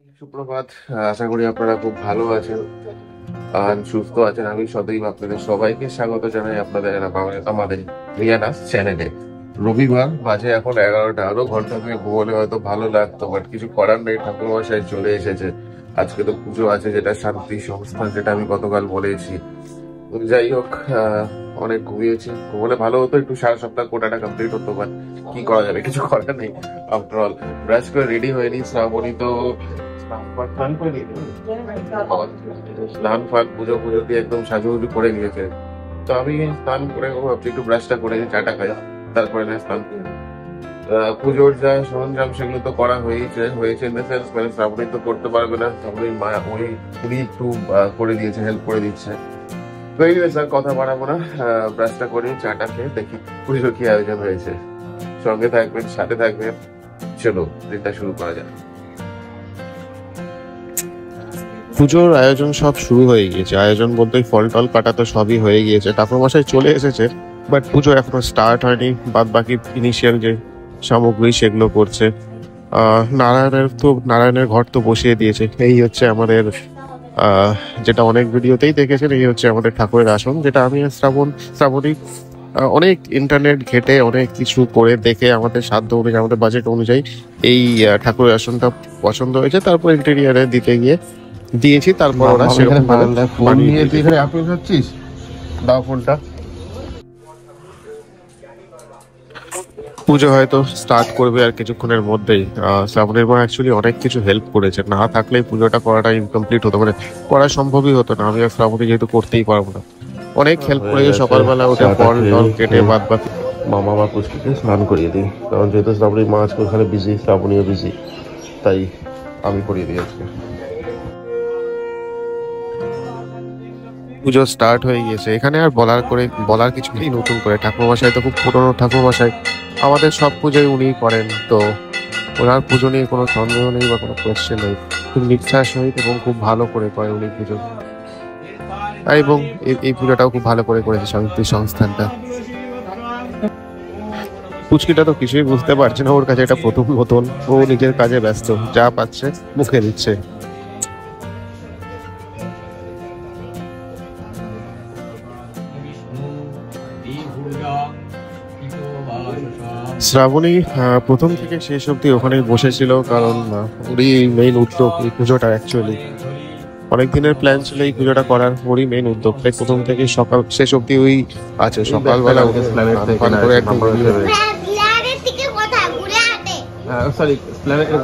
সুপ্রভাত। আশা করি আপনারা খুব ভালো আছেন আর সুস্থ আছেন। আমি সদৈব আপনাদের সবাইকে স্বাগত জানাই আপনাদের আমাদের রিয়ানাস চ্যানেলে। রবিবার বাজে এখন 11টা, আরো ঘন্টা থেকে ঘুমোলে হয়তো ভালো লাগতো, বাট কিছু করার নেই, ঠাকুরমশাই চলে এসেছে। আজকে তো পুজো আছে, যেটা শান্তি সংস্থান, যেটা আমি গতকাল বলেছি। যাই হোক, অনেক ঘুমিয়েছি। ঘুমোলে ভালো হতো, একটু সারা সপ্তাহ কোটাটা কমপ্লিট হতো, বাট কি করা যাবে, কিছু করার নেই। আফটার অল ব্রাশ করে রেডি হয়নি। শ্রাবণী তো স্নান ফান পুজো পুজো দিয়ে একদম সাজুগুজু করে নিয়েছে। তো আমি স্নান করে ভাবছি একটু ব্রাশটা করে চাটা খাই, তারপরে না স্নান করি। পুজোর যা সরঞ্জাম সেগুলো তো করা হয়েছে ইন দ্য সেন্স, মানে শ্রাবণী তো করতে পারবে না, শ্রাবণীর মা উনি একটু করে দিয়েছে, হেল্প করে দিচ্ছে। তো এই স্যার কথা বাড়াবো না, ব্রাশটা করে চাটা খেয়ে দেখি পুজোর কি আয়োজন হয়েছে। সঙ্গে থাকবেন, সাথে থাকবেন, চলো দিনটা শুরু করা যাক। পুজোর আয়োজন সব শুরু হয়ে গিয়েছে। আয়োজন বলতে ফল টল কাটা তো সবই হয়ে গিয়েছে, ঠাকুরমশাই চলে এসেছে, বাট পুজো এখনো স্টার্ট হয়নি। বাদ বাকি ইনিশিয়াল যে সামগ্রী সেগুলো করছে। নারায়ণের ঘর তো বসিয়ে দিয়েছে। এই হচ্ছে আমাদের যেটা অনেক ভিডিওতেই দেখেছেন, এই হচ্ছে আমাদের ঠাকুরের আসন, যেটা আমি আর শ্রাবণী অনেক ইন্টারনেট ঘেটে অনেক কিছু করে দেখে আমাদের সাধ্য অনুযায়ী, আমাদের বাজেট অনুযায়ী এই ঠাকুরের আসনটা পছন্দ হয়েছে। তারপর ইন্টেরিয়ারে দিয়েছি, তারপর ওরা সেরকম ফোন নিয়ে তুই এখানে আপলোড হচ্ছিস, দাও ফোনটা। পুজো হয়তো স্টার্ট করবে আর কিছুক্ষণের মধ্যেই। শ্রাবণীর মা অ্যাকচুয়ালি অনেক কিছু হেল্প করেছে, না থাকলে পুজোটা করাটা ইনকমপ্লিট হতো, মানে করা সম্ভবই হতো না। আমি আর শ্রাবণী যেহেতু করতেই পারবো না, অনেক হেল্প হয়ে করেছে। গেছে, সকালবেলা উঠে চাটা ফল খেয়ে টল কেটে বাদ বাকি মামা বা পুষ্পিকে স্নান করিয়ে দিই, কারণ যেহেতু শ্রাবণীর মা আজকে ওখানে বিজি, শ্রাবণীও বিজি, তাই আমি করিয়ে দিই আজকে। পুজো স্টার্ট হয়ে গিয়েছে। এখানে আর বলার কিছু নেই। নতুন করে ঠাকুরমশাই তো খুব পুরনো ঠাকুরমশাই, আমাদের সব পুজোই উনিই করেন, তো ওনার পুজো নিয়ে কোনো সন্দেহ নেই বা কোনো কোয়েশ্চেন নেই। খুব নিষ্ঠার সহিত এবং খুব ভালো করে করে উনি পুজো। এবং এই পুজোটাও খুব ভালো করে করেছে শান্তি সংস্থানটা। পুচকিটা তো কিছুই বুঝতে পারছে না, ওর কাছে এটা প্রথম মতন। ও নিজের কাজে ব্যস্ত, যা পাচ্ছে মুখে দিচ্ছে। শ্রাবণী প্রথম থেকে শেষ অব্দি ওখানে বসেছিল, কারণ ওরই মেইন উদ্যোগ এই পুজোটা। অ্যাকচুয়ালি অনেক দিনের প্ল্যান ছিল এই পুজোটা করার, ওরই মেইন উদ্যোগ। তাই প্রথম থেকে সকাল শেষ অব্দি ওই আছে। সকালবেলা উঠে স্নান করে একদম সরি,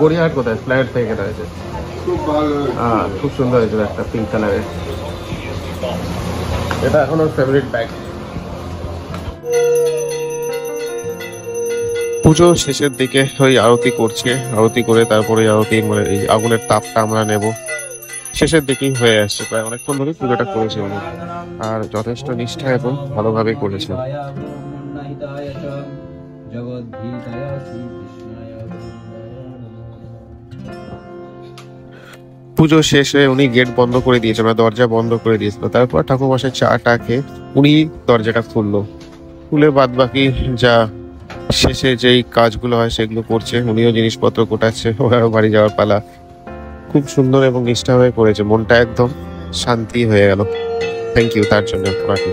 গড়িয়াহাট কোথায়, স্প্ল্যানেড থেকে কেনা হয়েছে। খুব সুন্দর হয়েছিল, একটা পিঙ্ক কালারের। এটা এখন ওর ফেভারিট ব্যাগ। পুজো শেষের দিকে ওই আরতি করছে, আরতি করে তারপরে আরতি মানে এই আগুনের তাপটা আমরা নেব। শেষের দিকেই হয়ে আসছে, প্রায় অনেকক্ষণ ধরে পুজোটা করেছে উনি, আর যথেষ্ট নিষ্ঠা এবং ভালোভাবে করেছে। পুজো শেষে উনি গেট বন্ধ করে দিয়েছে, মানে দরজা বন্ধ করে দিয়েছিল। তারপর ঠাকুরমশাই চাটা খেয়ে উনি দরজাটা খুলে বাদ বাকি যা শেষে যেই কাজগুলো হয় সেগুলো করছে। উনিও জিনিসপত্র গোটাচ্ছে, ওরাও বাড়ি যাওয়ার পালা। খুব সুন্দর এবং নিষ্ঠা হয়ে করেছে, মনটা একদম শান্তি হয়ে গেল। থ্যাংক ইউ তার জন্য ওনাকে।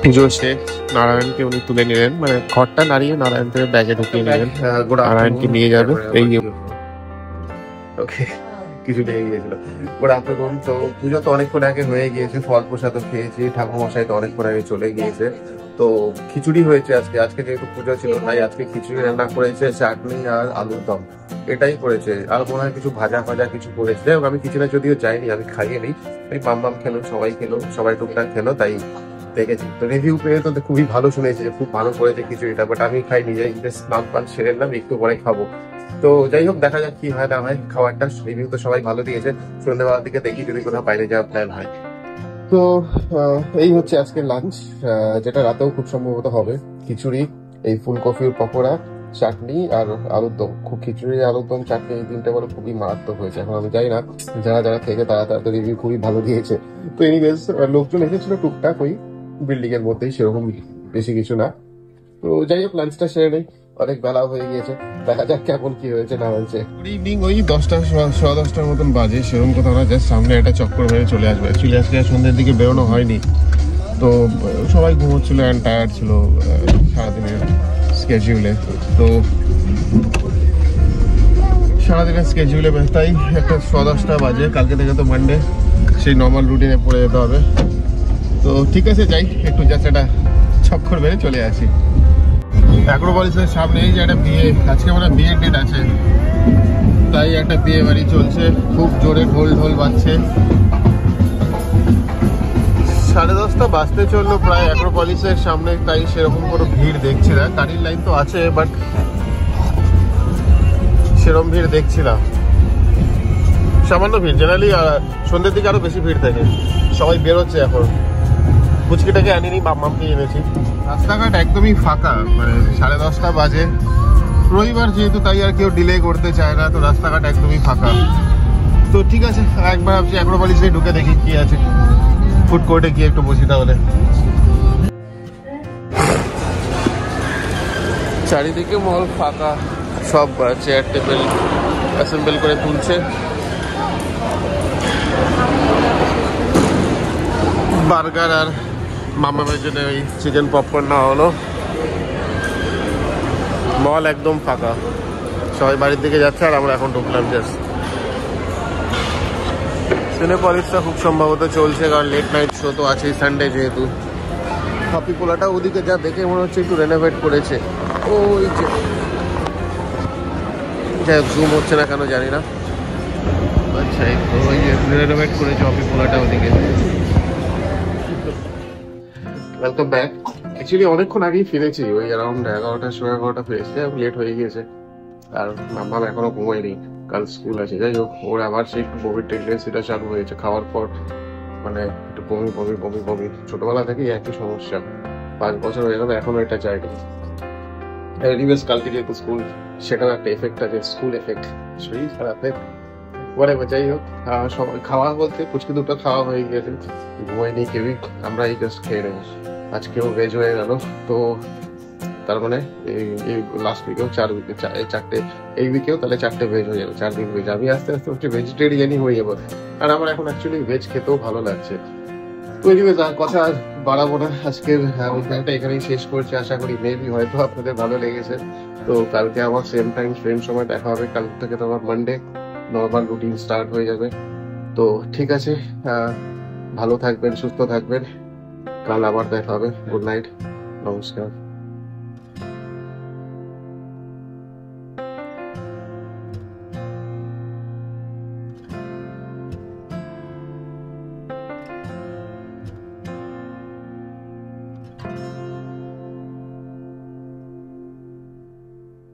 পুজো শেষ, নারায়ণকে উনি তুলে নিলেন, মানে ঘরটা নাড়িয়ে নারায়ণকে ব্যাগে ঢুকিয়ে নিলেন। নারায়ণকে নিয়ে যাবে এই ওকে, কিছু লেগে গিয়েছিল। Good afternoon. তো পুজো তো অনেকক্ষণ আগে হয়ে গিয়েছে, ফল প্রসাদও খেয়েছি, ঠাকুর মশাই তো অনেকক্ষণ আগে চলে গিয়েছে। তো খিচুড়ি হয়েছে আজকে যেহেতু পুজো ছিল, তাই আজকে খিচুড়ি রান্না করেছে, চাটনি আর আলুর দম, এটাই করেছে। আর মনে হয় কিছু ভাজা ফাজা কিছু করেছে। যাই হোক, আমি কিচেনে যদিও যাইনি, আমি খাইয়ে নিই। এই মাম খেলো, সবাই টুকটাক খেলো, তাই দেখেছি। তো রিভিউ পেয়ে তো খুবই ভালো শুনেছি, যে খুব ভালো করেছে খিচুড়িটা, বাট আমি খাইনি, যে স্নান পান সেরে নিলাম, একটু পরে খাবো। তো যাই হোক, দেখা যাক কি হয় না হয়। খাবারটা রিভিউ তো সবাই ভালো দিয়েছে। সন্ধ্যেবেলার দিকে দেখি যদি কোথাও বাইরে যাওয়ার প্ল্যান হয়। তো এই হচ্ছে আজকের লাঞ্চ, যেটা রাতেও খুব সম্ভবত হবে। খিচুড়ি, এই ফুলকপির পকোড়া, চাটনি আর আলুর দম। খুব খিচুড়ি, আলুর দম, চাটনি, এই তিনটে বলে খুবই মারাত্মক হয়েছে। এখন আমি জানি না, যারা যারা খেয়েছে তারা তো রিভিউ খুবই ভালো দিয়েছে। তো এনিওয়েজ, লোকজন এসেছিল টুকটাক ওই বিল্ডিং এর মধ্যেই, সেরকম বেশি কিছু না। তো যাই হোক, লাঞ্চটা সেরে নেই। অনেক বেলা হয়ে গিয়েছে, দেখা যাক কেমন কি হয়েছে না হয়েছে। গুড ইভিনিং, ওই 10টা 10:15 মতন বাজে, সেরকম কথা না, জাস্ট সামনে একটা চক্কর মেরে চলে আসবে। অ্যাকচুয়ালি আজকে সন্ধ্যের দিকে বেরোনো হয়নি, তো সবাই ঘুমোচ্ছিল অ্যান্ড টায়ার্ড ছিল সারাদিনের স্কেডিউলে। তো সারাদিনের স্কেডিউলে তাই একটা 10:15 বাজে। কালকে থেকে তো মানডে, সেই নর্মাল রুটিনে পড়ে যেতে হবে। তো ঠিক আছে, যাই একটু, জাস্ট একটা চক্কর মেরে চলে আসি। অ্যাক্রোপলিসের সামনে এই যে একটা বিয়ে, আজকে মানে বিয়ের ডেট আছে, তাই একটা বিয়ে বাড়ি চলছে, খুব জোরে ঢোল ঢোল বাজছে। 10:30 বাজতে চললো প্রায় অ্যাক্রোপলিসের সামনে, তাই সেরকম কোনো ভিড় দেখছি না। গাড়ির লাইন তো আছে, বাট সেরকম ভিড় দেখছি না, সামান্য ভিড়। জেনারেলি সন্ধ্যের দিকে আরো বেশি ভিড় থাকে, সবাই বেরোচ্ছে এখন। পুচকিটাকে আনিনি, মামকে এনেছি। রাস্তাঘাট একদমই ফাঁকা, মানে 10:30 বাজে, রবিবার যেহেতু, তাই আর কেউ ডিলে করতে চায় না, তো রাস্তাঘাট একদমই ফাঁকা। তো ঠিক আছে, একবার ভাবছি অ্যাক্রোপলিসে ঢুকে দেখি কি আছে, ফুড কোর্টে গিয়ে একটু বসি তাহলে। চারিদিকে মল ফাঁকা, সব চেয়ার টেবিল অ্যাসেম্বল করে তুলছে। বার্গার আর মামামের জন্য ওই চিকেন পপকর্ন নেওয়া হলো। মল একদম ফাঁকা, সবাই বাড়ির দিকে যাচ্ছে, আর আমরা এখন ঢুকলাম জাস্ট। সিনেপলিসটা খুব সম্ভবত চলছে, কারণ লেট নাইট শো তো আছেই সানডে যেহেতু। হাপি পোলাটা ওদিকে যা দেখে মনে হচ্ছে একটু রেনোভেট করেছে, ওই যে, যাই হোক জুম হচ্ছে না কেন জানি না। আচ্ছা, ওই যে রেনোভেট করেছে হাপি পোলাটা ওদিকে। Welcome back. অ্যাকচুয়ালি অনেকক্ষণ আগেই ফিরেছি, ওই অ্যারাউন্ড 11টা ফিরেছি, লেট হয়ে গিয়েছে। আর মাম্মাম এখনো ঘুমায়নি, কাল স্কুল আছে। যাই হোক, ওর আবার সেই কোভিড টেন্ডেন্সিটা চালু হয়েছে, খাওয়ার পর মানে একটু বমি বমি বমি বমি। ছোটবেলা থেকেই একই সমস্যা, 5 বছর হয়ে গেল এখনো এটা যায়নি। এনিওয়েজ, কালকে যেহেতু স্কুল, সেটার একটা এফেক্ট আছে, স্কুল এফেক্ট, শরীর খারাপের ওয়ারেভার। যাই হোক, সবাই খাওয়া বলতে পুচকি দুটো খাওয়া হয়ে গিয়েছে, ঘুমায়নি কেউই, আমরা এই জাস্ট খেয়ে নেবো। আজকেও ভেজ হয়ে গেল, তো তার মানে এই লাস্ট উইকেও 4 এই উইকেও তাহলে 4টে ভেজ হয়ে যাবে, 4 দিন ভেজ। আমি আস্তে আস্তে হচ্ছে ভেজিটেরিয়ানই হয়ে যাবো, আর আমার এখন অ্যাকচুয়ালি ভেজ খেতেও ভালো লাগছে। তো এনিওয়েজ, কথা আর বাড়াবো না, আজকের অনুষ্ঠানটা এখানেই শেষ করছি। আশা করি মেবি হয়তো আপনাদের ভালো লেগেছে। তো কালকে আমার সেম টাইম সেম সময় দেখা হবে। কাল থেকে তো আমার মানডে, নর্মাল রুটিন স্টার্ট হয়ে যাবে। তো ঠিক আছে, ভালো থাকবেন, সুস্থ থাকবেন, কাল আবার দেখা হবে। গুড নাইট, নমস্কার।